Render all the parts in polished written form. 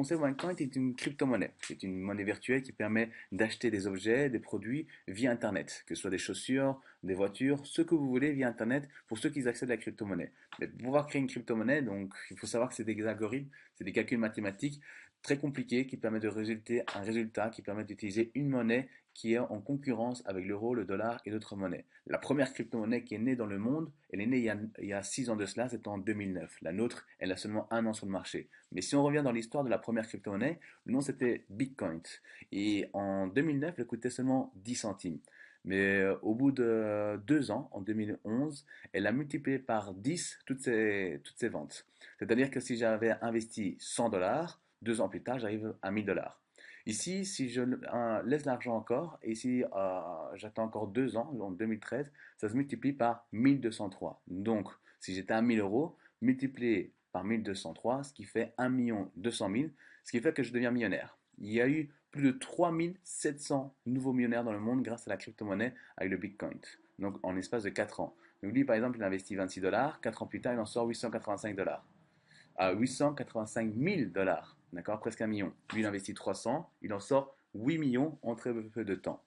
concept OneCoin est une crypto-monnaie. C'est une monnaie virtuelle qui permet d'acheter des objets, des produits via Internet, que ce soit des chaussures, des voitures, ce que vous voulez via Internet pour ceux qui accèdent à la crypto-monnaie. Mais pour pouvoir créer une crypto-monnaie, donc il faut savoir que c'est des algorithmes, c'est des calculs mathématiques très compliqués qui permettent de résulter un résultat qui permet d'utiliser une monnaie qui est en concurrence avec l'euro, le dollar et d'autres monnaies. La première crypto-monnaie qui est née dans le monde, elle est née il y a 6 ans de cela, c'était en 2009. La nôtre, elle a seulement un an sur le marché. Mais si on revient dans l'histoire de la première crypto-monnaie, le nom c'était Bitcoin. Et en 2009, elle coûtait seulement 10 centimes. Mais au bout de 2 ans, en 2011, elle a multiplié par 10 toutes ses ventes. C'est-à-dire que si j'avais investi 100 dollars, 2 ans plus tard, j'arrive à 1000 dollars. Ici, si je laisse l'argent encore, et si j'attends encore 2 ans, en 2013, ça se multiplie par 1203. Donc, si j'étais à 1000 euros, multiplié par 1203, ce qui fait 1 200 000, ce qui fait que je deviens millionnaire. Il y a eu plus de 3700 nouveaux millionnaires dans le monde grâce à la crypto-monnaie avec le Bitcoin. Donc, en l'espace de 4 ans. Donc, lui, par exemple, il a investi 26 dollars. 4 ans plus tard, il en sort 885 dollars à 885 000 dollars, d'accord, presque 1 million. Lui, il investit 300, il en sort 8 millions en très peu de temps.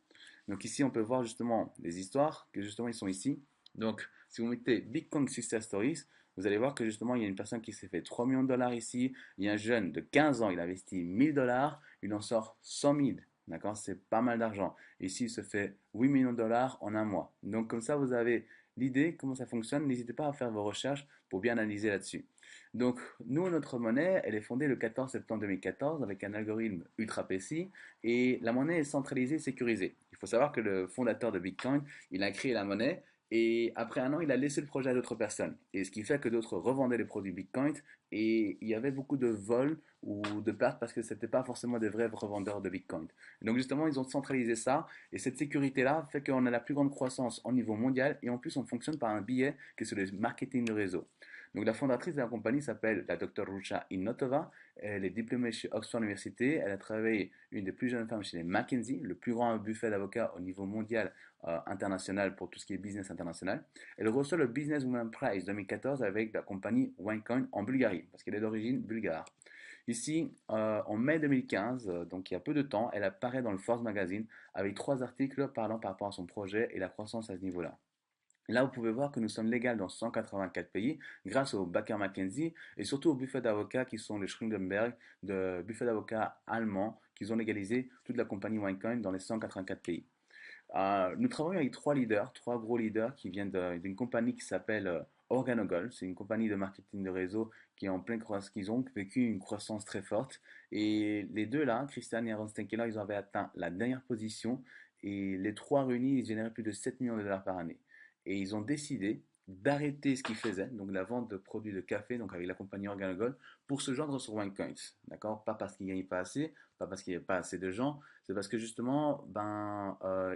Donc ici, on peut voir justement les histoires que justement ils sont ici. Donc, si vous mettez Bitcoin Success Stories, vous allez voir que justement, il y a une personne qui s'est fait 3 millions de dollars ici. Il y a un jeune de 15 ans, il investit 1000 dollars, il en sort 100 000. D'accord, c'est pas mal d'argent. Ici, il se fait 8 millions de dollars en un mois. Donc, comme ça, vous avez l'idée, comment ça fonctionne. N'hésitez pas à faire vos recherches pour bien analyser là-dessus. Donc, nous, notre monnaie, elle est fondée le 14 septembre 2014 avec un algorithme ultra précis et la monnaie est centralisée et sécurisée. Il faut savoir que le fondateur de Bitcoin, il a créé la monnaie et après un an, il a laissé le projet à d'autres personnes. Et ce qui fait que d'autres revendaient les produits Bitcoin et il y avait beaucoup de vols ou de pertes parce que ce n'étaient pas forcément des vrais revendeurs de Bitcoin. Donc justement, ils ont centralisé ça et cette sécurité-là fait qu'on a la plus grande croissance au niveau mondial et en plus, on fonctionne par un billet qui est sur le marketing de réseau. Donc la fondatrice de la compagnie s'appelle la Dr Rucha Inotova. Elle est diplômée chez Oxford University. Elle a travaillé une des plus jeunes femmes chez les McKinsey, le plus grand buffet d'avocats au niveau mondial international pour tout ce qui est business international. Elle reçoit le Business Women Prize 2014 avec la compagnie OneCoin en Bulgarie, parce qu'elle est d'origine bulgare. Ici, en mai 2015, donc il y a peu de temps, elle apparaît dans le Forbes Magazine avec 3 articles parlant par rapport à son projet et la croissance à ce niveau-là. Là, vous pouvez voir que nous sommes légaux dans 184 pays grâce au Baker McKenzie et surtout au buffet d'avocats qui sont les Schringenberg, de buffet d'avocats allemands qui ont légalisé toute la compagnie OneCoin dans les 184 pays. Nous travaillons avec 3 leaders, 3 gros leaders qui viennent d'une compagnie qui s'appelle Organogol. C'est une compagnie de marketing de réseau qui est en pleine croissance, qui ont vécu une croissance très forte. Et les deux là, Christian et Aaron Stenkeller, ils avaient atteint la dernière position et les trois réunis, ils généraient plus de 7 millions de dollars par année. Et ils ont décidé d'arrêter ce qu'ils faisaient, donc la vente de produits de café, donc avec la compagnie Organogol, pour se joindre sur OneCoins. D'accord? Pas parce qu'ils ne gagnaient pas assez, pas parce qu'il n'y avait pas assez de gens, c'est parce que justement,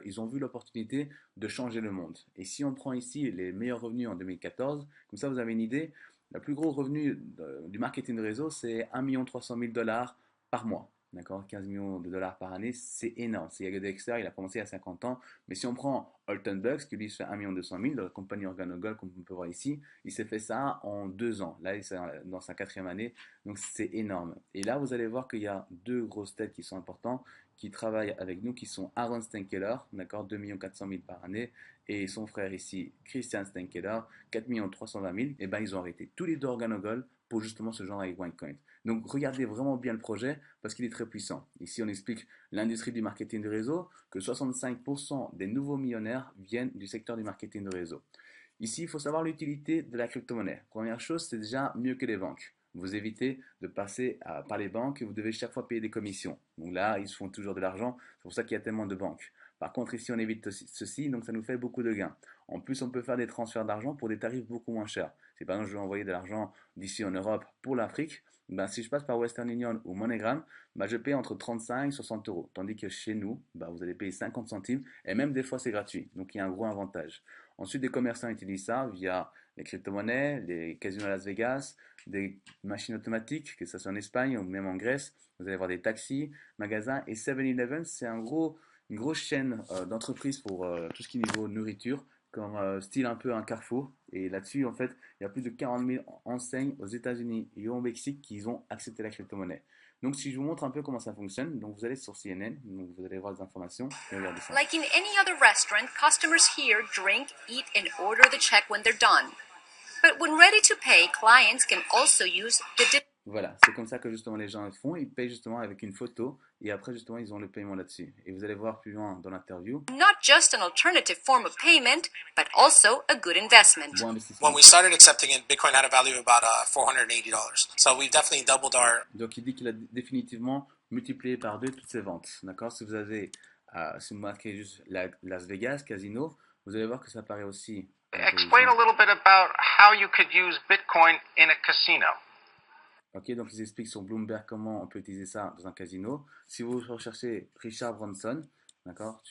ils ont vu l'opportunité de changer le monde. Et si on prend ici les meilleurs revenus en 2014, comme ça vous avez une idée, le plus gros revenu du marketing de réseau, c'est 1 300 000 dollars par mois. D'accord, 15 millions de dollars par année, c'est énorme. C'est Gary Dexter, il a commencé à 50 ans. Mais si on prend Alton Bucks, qui lui se fait 1 200 000 de la compagnie Organogol, comme on peut voir ici, il s'est fait ça en 2 ans. Là, il est dans sa quatrième année. Donc, c'est énorme. Et là, vous allez voir qu'il y a deux grosses têtes qui sont importantes, qui travaillent avec nous, qui sont Aaron Stenkeller, d'accord, 2 400 000 par année, et son frère ici, Christian Stenkeller, 4 320 000. Et ben, ils ont arrêté tous les deux Organogol pour justement ce genre avec OneCoin. Donc regardez vraiment bien le projet parce qu'il est très puissant. Ici on explique l'industrie du marketing de réseau, que 65% des nouveaux millionnaires viennent du secteur du marketing de réseau. Ici il faut savoir l'utilité de la crypto-monnaie. Première chose, c'est déjà mieux que les banques. Vous évitez de passer par les banques et vous devez chaque fois payer des commissions. Donc là, ils se font toujours de l'argent, c'est pour ça qu'il y a tellement de banques. Par contre, ici, on évite ceci, donc ça nous fait beaucoup de gains. En plus, on peut faire des transferts d'argent pour des tarifs beaucoup moins chers. Si par exemple, je veux envoyer de l'argent d'ici en Europe pour l'Afrique, ben, si je passe par Western Union ou MoneyGram, ben, je paye entre 35 et 60 euros. Tandis que chez nous, ben, vous allez payer 50 centimes et même des fois c'est gratuit. Donc il y a un gros avantage. Ensuite, des commerçants utilisent ça via les crypto-monnaies, les casinos à Las Vegas, des machines automatiques, que ce soit en Espagne ou même en Grèce. Vous allez voir des taxis, magasins et 7-Eleven, c'est une grosse chaîne d'entreprises pour tout ce qui est niveau nourriture, comme style un peu un Carrefour. Et là-dessus, en fait, il y a plus de 40 000 enseignes aux États-Unis et au Mexique qui ont accepté la crypto-monnaie. Donc, si je vous montre un peu comment ça fonctionne, donc vous allez sur CNN, donc vous allez voir des informations et regardez ça. Like in any other restaurant, customers here drink, eat, and order the check when they're done. But when ready to pay, clients can also use the Voilà, c'est comme ça que justement les gens le font. Ils payent justement avec une photo et après justement ils ont le paiement là-dessus. Et vous allez voir plus loin dans l'interview. not just an alternative form of payment, but also a good investment. Bon When investissement. we started accepting it, Bitcoin had a value of about $480. So we've definitely doubled our. Donc il dit qu'il a définitivement multiplié par deux toutes ses ventes. D'accord. Si vous avez, si vous marquez juste Las Vegas, casino, vous allez voir que ça apparaît aussi. Explain a little bit about how you could use Bitcoin in a casino. Ok, donc ils expliquent sur Bloomberg comment on peut utiliser ça dans un casino. Si vous recherchez Richard Branson, d'accord,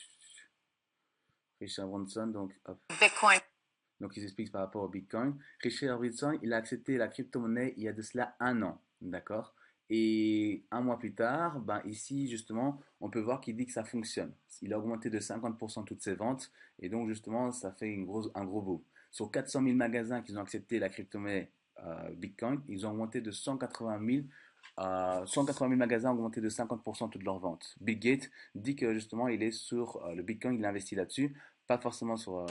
Richard Branson, donc hop. Bitcoin. Donc ils expliquent par rapport au Bitcoin. Richard Branson, il a accepté la crypto-monnaie il y a de cela un an, d'accord. Et un mois plus tard, ben ici justement, on peut voir qu'il dit que ça fonctionne. Il a augmenté de 50% toutes ses ventes et donc justement, ça fait un gros boom. Sur 400 000 magasins qui ont accepté la crypto-monnaie Bitcoin, ils ont augmenté de 180 000 magasins ont augmenté de 50% toutes leurs ventes. Bill Gates dit que justement il est sur le Bitcoin, il investit là-dessus, pas forcément sur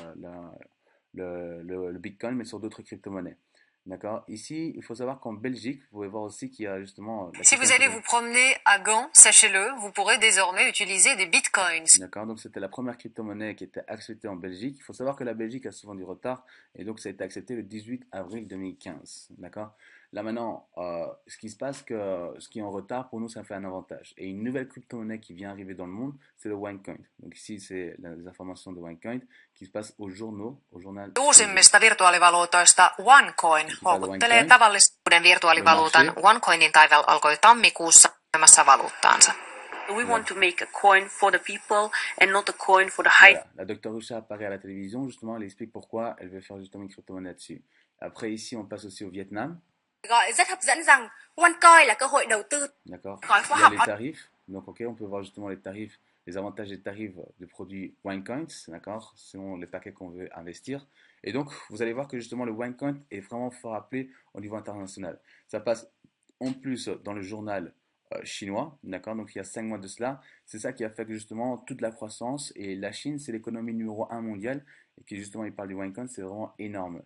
le Bitcoin, mais sur d'autres crypto-monnaies. D'accord. Ici, il faut savoir qu'en Belgique, vous pouvez voir aussi qu'il y a justement. Si vous allez vous promener à Gand, sachez-le, vous pourrez désormais utiliser des bitcoins. D'accord. Donc c'était la première crypto-monnaie qui était acceptée en Belgique. Il faut savoir que la Belgique a souvent du retard et donc ça a été accepté le 18 avril 2015. D'accord. Là maintenant, ce qui se passe, que ce qui est en retard, pour nous, ça fait un avantage. Et une nouvelle crypto-monnaie qui vient arriver dans le monde, c'est le OneCoin. Donc ici, c'est les informations de OneCoin qui se passent aux journaux, au journal. Uusimmista virtuaalivaluutoista OneCoin houkuttelee tavallisuuden virtuaalivaluutan. OneCoinin taival alkoi tammikuussa myymässä valuuttaansa. We want to make a coin for the people and not a coin for the high. Voilà. La docteur Rusha apparaît à la télévision, justement, elle explique pourquoi elle veut faire justement une crypto-monnaie là-dessus. Après, ici, on passe aussi au Vietnam. Gọi rất hấp dẫn rằng OneCoin là cơ hội đầu tư. D'accord. Gói khoa Il y a học. les tarifs. Donc, ok, on peut voir justement les tarifs, les avantages des tarifs de produits OneCoins, d'accord, selon les paquets qu'on veut investir. Et donc, vous allez voir que justement le OneCoin est vraiment fort appelé au niveau international. Ça passe en plus dans le journal chinois, d'accord, donc il y a 5 mois de cela. C'est ça qui a fait que justement toute la croissance, et la Chine, c'est l'économie numéro 1 mondiale, et qui justement, il parle du OneCoin, c'est vraiment énorme.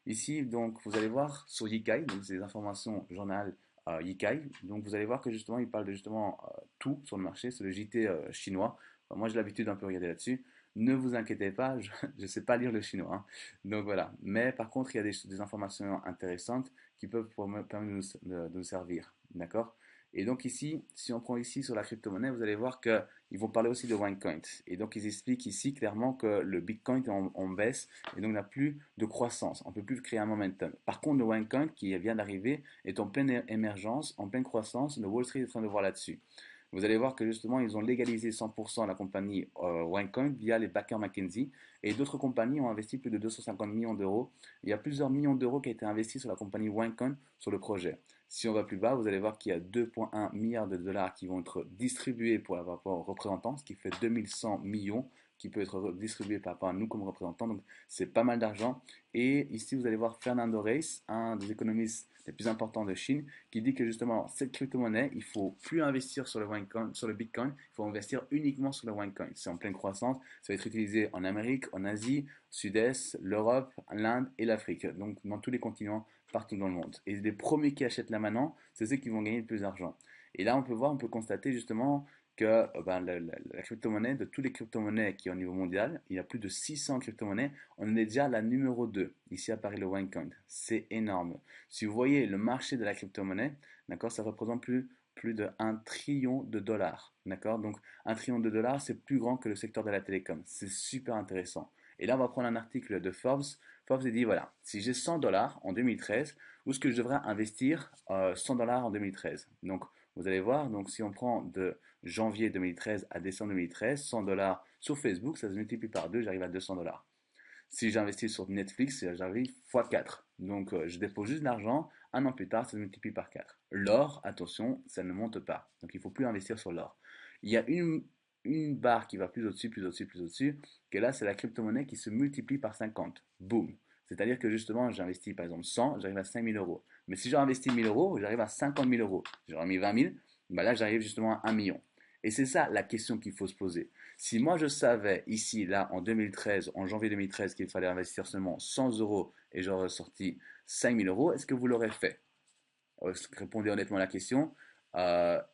Ici, donc, vous allez voir sur Yikai, donc c'est des informations journal Yikai. Donc, vous allez voir que justement, il parle de justement tout sur le marché, c'est le JT chinois. Enfin, moi, j'ai l'habitude d'un peu regarder là-dessus. Ne vous inquiétez pas, je ne sais pas lire le chinois. Hein. Donc voilà. Mais par contre, il y a des informations intéressantes qui peuvent permettre de nous servir. D'accord. Et donc ici, si on prend ici sur la crypto-monnaie, vous allez voir qu'ils vont parler aussi de OneCoin. Et donc ils expliquent ici clairement que le Bitcoin est en baisse et donc n'a plus de croissance. On ne peut plus créer un momentum. Par contre, le OneCoin qui vient d'arriver est en pleine émergence, en pleine croissance. Le Wall Street est en train de voir là-dessus. Vous allez voir que justement, ils ont légalisé 100% la compagnie OneCoin via les backers McKinsey. Et d'autres compagnies ont investi plus de 250 millions d'euros. Il y a plusieurs millions d'euros qui ont été investis sur la compagnie OneCoin sur le projet. Si on va plus bas, vous allez voir qu'il y a 2,1 milliards de dollars qui vont être distribués pour la rapport aux représentants, ce qui fait 2100 millions qui peut être distribué par rapport à nous comme représentants. Donc c'est pas mal d'argent. Et ici, vous allez voir Fernando Reis, un des économistes les plus importants de Chine, qui dit que justement, cette crypto-monnaie, il ne faut plus investir sur le OneCoin, sur le Bitcoin, il faut investir uniquement sur le OneCoin. C'est en pleine croissance, ça va être utilisé en Amérique, en Asie, Sud-Est, l'Europe, l'Inde et l'Afrique. Donc dans tous les continents, partout dans le monde. Et les premiers qui achètent là maintenant, c'est ceux qui vont gagner le plus d'argent. Et là, on peut constater justement que la crypto-monnaie, de toutes les crypto-monnaies qui est au niveau mondial, il y a plus de 600 crypto-monnaies, on est déjà la numéro 2, ici à Paris, le OneCoin. C'est énorme. Si vous voyez le marché de la crypto-monnaie, d'accord, ça représente plus de 1 trillion de dollars. D'accord. Donc 1 trillion de dollars, c'est plus grand que le secteur de la télécom. C'est super intéressant. Et là, on va prendre un article de Forbes. Forbes dit, voilà, si j'ai 100 dollars en 2013, où est-ce que je devrais investir 100 dollars en 2013? Donc, vous allez voir, donc si on prend de janvier 2013 à décembre 2013, 100 dollars sur Facebook, ça se multiplie par 2, j'arrive à 200 dollars. Si j'investis sur Netflix, j'arrive x 4. Donc, je dépose juste de l'argent, un an plus tard, ça se multiplie par 4. L'or, attention, ça ne monte pas. Donc, il ne faut plus investir sur l'or. Il y a une barre qui va plus au-dessus, plus au-dessus, plus au-dessus, que là, c'est la crypto-monnaie qui se multiplie par 50. Boum. C'est-à-dire que justement, j'investis par exemple 100, j'arrive à 5 000 euros. Mais si j'ai investi 1 000 euros, j'arrive à 50 000 euros. J'aurais mis 20 000, bah là, j'arrive justement à 1 million. Et c'est ça la question qu'il faut se poser. Si moi je savais ici, là, en 2013, en janvier 2013, qu'il fallait investir seulement 100 euros et j'aurais sorti 5000 euros, est-ce que vous l'aurez fait? Répondez honnêtement à la question.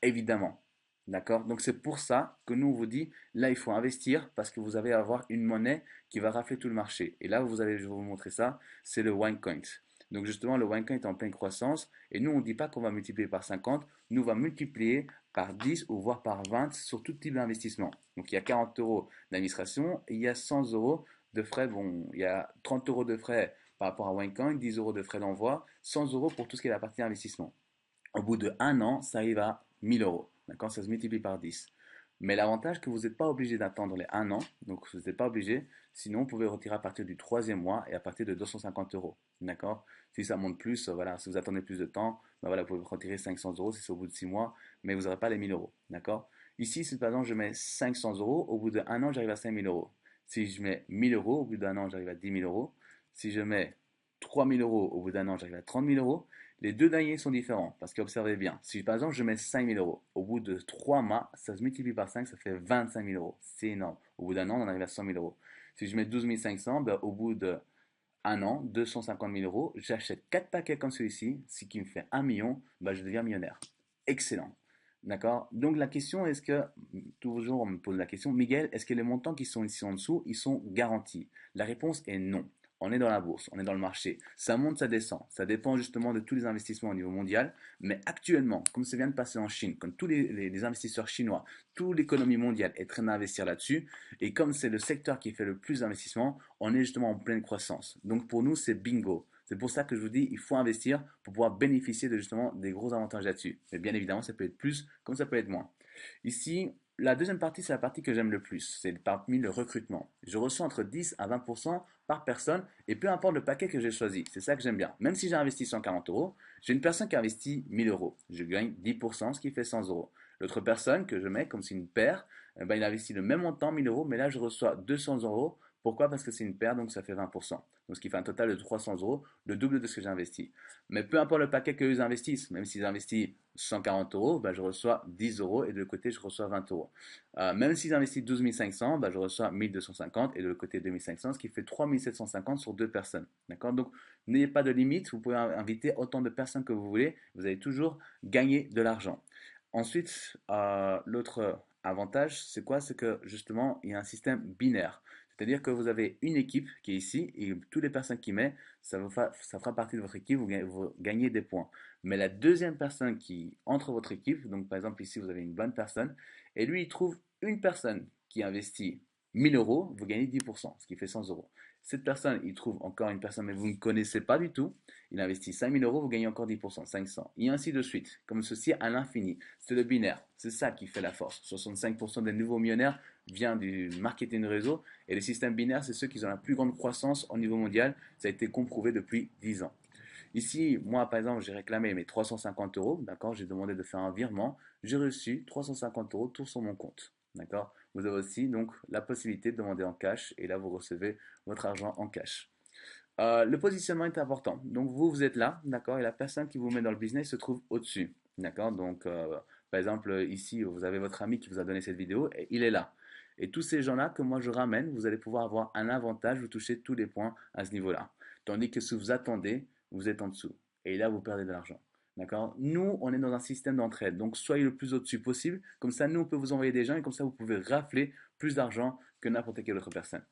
Évidemment. D'accord? Donc c'est pour ça que nous on vous dit, là il faut investir parce que vous allez avoir une monnaie qui va rafler tout le marché. Et là vous allez, je vais vous montrer ça, c'est le OneCoin. Donc justement le OneCoin est en pleine croissance et nous on ne dit pas qu'on va multiplier par 50, nous on va multiplier par 10 ou voire par 20 sur tout type d'investissement. Donc il y a 40 euros d'administration et il y a 100 euros de frais. Bon, il y a 30 euros de frais par rapport à OneCoin, 10 euros de frais d'envoi, 100 euros pour tout ce qui est la partie investissement. Au bout de 1 an, ça arrive à 1000 euros. D'accord? Ça se multiplie par 10. Mais l'avantage, que vous n'êtes pas obligé d'attendre les 1 an. Donc, vous n'êtes pas obligé. Sinon, vous pouvez retirer à partir du troisième mois et à partir de 250 euros. D'accord? Si ça monte plus, voilà, si vous attendez plus de temps, ben voilà, vous pouvez retirer 500 euros si c'est au bout de 6 mois, mais vous n'aurez pas les 1000 euros. D'accord? Ici, si par exemple je mets 500 euros, au bout de 1 an, j'arrive à 5000 euros. Si je mets 1000 euros, au bout d'1 an, j'arrive à 10 000 euros. Si je mets 3000 euros, au bout d'1 an, j'arrive à 30 000 euros. Les deux derniers sont différents parce qu'observez bien, si par exemple je mets 5 000 euros, au bout de 3 mois, ça se multiplie par 5, ça fait 25 000 euros. C'est énorme. Au bout d'1 an, on arrive à 100 000 euros. Si je mets 12 500, ben, au bout d'1 an, 250 000 euros, j'achète 4 paquets comme celui-ci, ce qui me fait 1 million, ben, je deviens millionnaire. Excellent. D'accord? Donc la question, est-ce que, toujours on me pose la question, Miguel, est-ce que les montants qui sont ici en dessous, ils sont garantis? La réponse est non. On est dans la bourse, on est dans le marché. Ça monte, ça descend. Ça dépend justement de tous les investissements au niveau mondial. Mais actuellement, comme ça vient de passer en Chine, comme tous les investisseurs chinois, toute l'économie mondiale est en train d'investir là-dessus. Et comme c'est le secteur qui fait le plus d'investissement, on est justement en pleine croissance. Donc pour nous, c'est bingo. C'est pour ça que je vous dis, il faut investir pour pouvoir bénéficier de justement des gros avantages là-dessus. Mais bien évidemment, ça peut être plus, comme ça peut être moins. Ici, la deuxième partie, c'est la partie que j'aime le plus. C'est parmi le recrutement. Je reçois entre 10 à 20% par personne et peu importe le paquet que j'ai choisi. C'est ça que j'aime bien. Même si j'ai investi 140 euros, j'ai une personne qui a investi 1000 euros. Je gagne 10%, ce qui fait 100 euros. L'autre personne que je mets, comme c'est une paire, il investit le même montant, 1000 euros, mais là je reçois 200 euros. Pourquoi? Parce que c'est une paire, donc ça fait 20%. Donc ce qui fait un total de 300 euros, le double de ce que j'ai investi. Mais peu importe le paquet qu'ils investissent, même s'ils investissent 140 euros, je reçois 10 euros et de l'autre côté, je reçois 20 euros. Même s'ils investissent 12 500, je reçois 1250 et de l'autre côté 2500, ce qui fait 3750 sur deux personnes. D'accord? Donc n'ayez pas de limite, vous pouvez inviter autant de personnes que vous voulez, vous allez toujours gagner de l'argent. Ensuite, l'autre avantage, c'est quoi? C'est que justement, il y a un système binaire. C'est-à-dire que vous avez une équipe qui est ici et toutes les personnes qui mettent, ça fera partie de votre équipe, vous gagnez des points. Mais la deuxième personne qui entre votre équipe, donc par exemple ici vous avez une bonne personne, et lui il trouve une personne qui investit 1000 euros, vous gagnez 10%, ce qui fait 100 euros. Cette personne, il trouve encore une personne, mais vous ne connaissez pas du tout, il investit 5000 euros, vous gagnez encore 10%, 500, et ainsi de suite, comme ceci à l'infini. C'est le binaire, c'est ça qui fait la force. 65% des nouveaux millionnaires viennent du marketing de réseau, et les systèmes binaires, c'est ceux qui ont la plus grande croissance au niveau mondial, ça a été comprouvé depuis 10 ans. Ici, moi, par exemple, j'ai réclamé mes 350 euros, d'accord, j'ai demandé de faire un virement, j'ai reçu 350 euros tout sur mon compte, d'accord. Vous avez aussi donc la possibilité de demander en cash, et là, vous recevez votre argent en cash. Le positionnement est important. Donc vous êtes là, d'accord, et la personne qui vous met dans le business se trouve au-dessus, d'accord. Donc par exemple ici vous avez votre ami qui vous a donné cette vidéo et il est là. Et tous ces gens-là que moi je ramène, vous allez pouvoir avoir un avantage, vous touchez tous les points à ce niveau-là. Tandis que si vous attendez, vous êtes en dessous. Et là vous perdez de l'argent. D'accord? Nous, on est dans un système d'entraide. Donc, soyez le plus au-dessus possible. Comme ça, nous, on peut vous envoyer des gens et comme ça, vous pouvez rafler plus d'argent que n'importe quelle autre personne.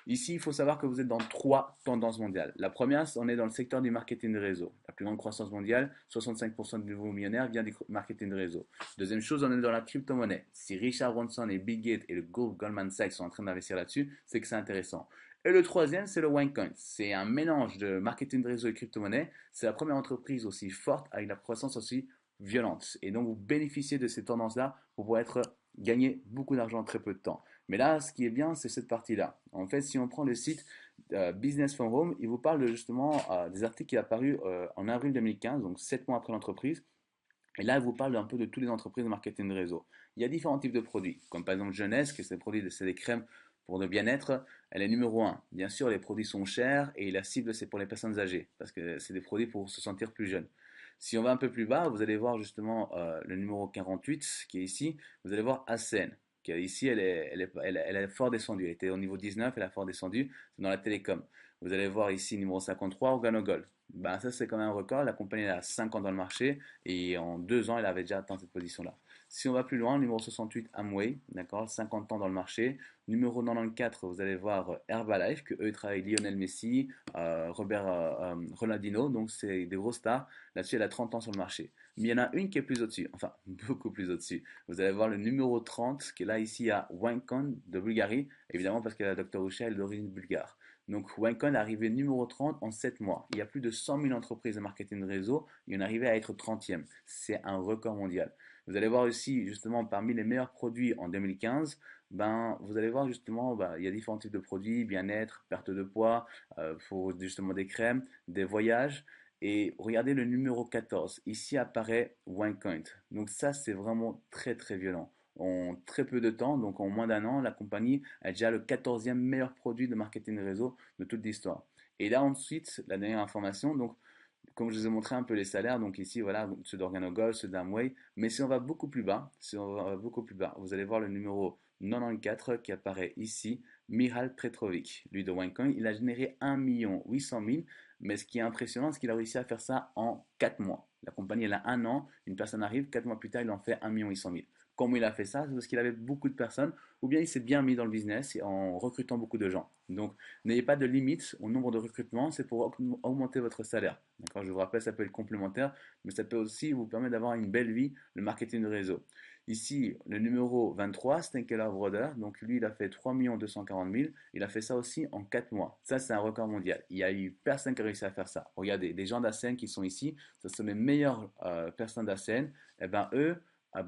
Ici, il faut savoir que vous êtes dans 3 tendances mondiales. La première, on est dans le secteur du marketing de réseau. La plus grande croissance mondiale, 65% de nouveaux millionnaires vient du marketing de réseau. Deuxième chose, on est dans la crypto-monnaie. Si Richard Branson et Bill Gates et le groupe Goldman Sachs sont en train d'investir là-dessus, c'est que c'est intéressant. Et le troisième, c'est le OneCoin. C'est un mélange de marketing de réseau et crypto-monnaie. C'est la première entreprise aussi forte avec la croissance aussi violente. Et donc, vous bénéficiez de ces tendances-là pour pouvoir gagner beaucoup d'argent en très peu de temps. Mais là, ce qui est bien, c'est cette partie-là. En fait, si on prend le site Business from Home, il vous parle justement des articles qui sont apparus en avril 2015, donc 7 mois après l'entreprise. Et là, il vous parle un peu de toutes les entreprises de marketing de réseau. Il y a différents types de produits, comme par exemple Jeunesse, qui c'est des crèmes pour le bien-être. Elle est numéro 1. Bien sûr, les produits sont chers et la cible, c'est pour les personnes âgées, parce que c'est des produits pour se sentir plus jeune. Si on va un peu plus bas, vous allez voir justement le numéro 48 qui est ici. Vous allez voir ACN, qui est ici, elle est fort descendue. Elle était au niveau 19, elle a fort descendu. C'est dans la télécom. Vous allez voir ici numéro 53, Organogol. Ben, ça, c'est quand même un record. La compagnie elle a 5 ans dans le marché et en 2 ans, elle avait déjà atteint cette position-là. Si on va plus loin, numéro 68, Amway, d'accord, 50 ans dans le marché. Numéro 94, vous allez voir Herbalife, que eux travaillent Lionel Messi, Robert Ronaldinho, donc c'est des gros stars. Là-dessus, elle a 30 ans sur le marché. Mais il y en a une qui est plus au-dessus, enfin beaucoup plus au-dessus. Vous allez voir le numéro 30, qui est là ici à Wancon de Bulgarie, évidemment parce que la Dr. Usha est d'origine bulgare. Donc Wancon est arrivé numéro 30 en 7 mois. Il y a plus de 100 000 entreprises de marketing de réseau, et on est arrivé à être 30e. C'est un record mondial. Vous allez voir aussi, justement, parmi les meilleurs produits en 2015, ben, vous allez voir justement, ben, il y a différents types de produits, bien-être, perte de poids, pour justement des crèmes, des voyages. Et regardez le numéro 14. Ici apparaît OneCoin. Donc ça, c'est vraiment très très violent. En très peu de temps, donc en moins d'un an, la compagnie a déjà le 14e meilleur produit de marketing réseau de toute l'histoire. Et là ensuite, la dernière information, donc comme je vous ai montré un peu les salaires, donc ici, voilà, ceux d'Organogol, ceux d'Amway. Mais si on va beaucoup plus bas, si on va beaucoup plus bas, vous allez voir le numéro 94 qui apparaît ici, Mihal Petrovic. Lui de OneCoin, il a généré 1 800 000, mais ce qui est impressionnant, c'est qu'il a réussi à faire ça en 4 mois. La compagnie, elle a 1 an, une personne arrive, 4 mois plus tard, il en fait 1 800 000. Comment il a fait ça? C'est parce qu'il avait beaucoup de personnes, ou bien il s'est bien mis dans le business en recrutant beaucoup de gens. Donc, n'ayez pas de limite au nombre de recrutements, c'est pour augmenter votre salaire. D'accord? Je vous rappelle, ça peut être complémentaire, mais ça peut aussi vous permettre d'avoir une belle vie, le marketing de réseau. Ici, le numéro 23, Stenkeller Broder, donc lui, il a fait 3 240 000, il a fait ça aussi en 4 mois. Ça, c'est un record mondial. Il n'y a eu personne qui a réussi à faire ça. Regardez, des gens d'ACN qui sont ici, ce sont les meilleures personnes d'ACN, et ben eux,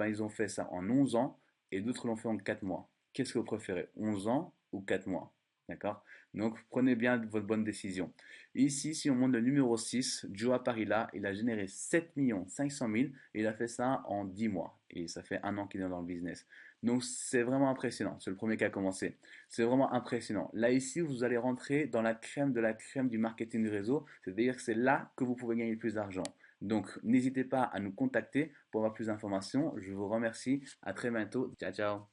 ils ont fait ça en 11 ans, et d'autres l'ont fait en 4 mois. Qu'est-ce que vous préférez, 11 ans ou 4 mois? D'accord? Donc, prenez bien votre bonne décision. Ici, si on monte le numéro 6, Joe Parilla, il a généré 7 500 000 et il a fait ça en 10 mois. Et ça fait 1 an qu'il est dans le business. Donc, c'est vraiment impressionnant. C'est le premier qui a commencé. C'est vraiment impressionnant. Là, ici, vous allez rentrer dans la crème de la crème du marketing du réseau. C'est-à-dire que c'est là que vous pouvez gagner le plus d'argent. Donc, n'hésitez pas à nous contacter pour avoir plus d'informations. Je vous remercie. À très bientôt. Ciao, ciao.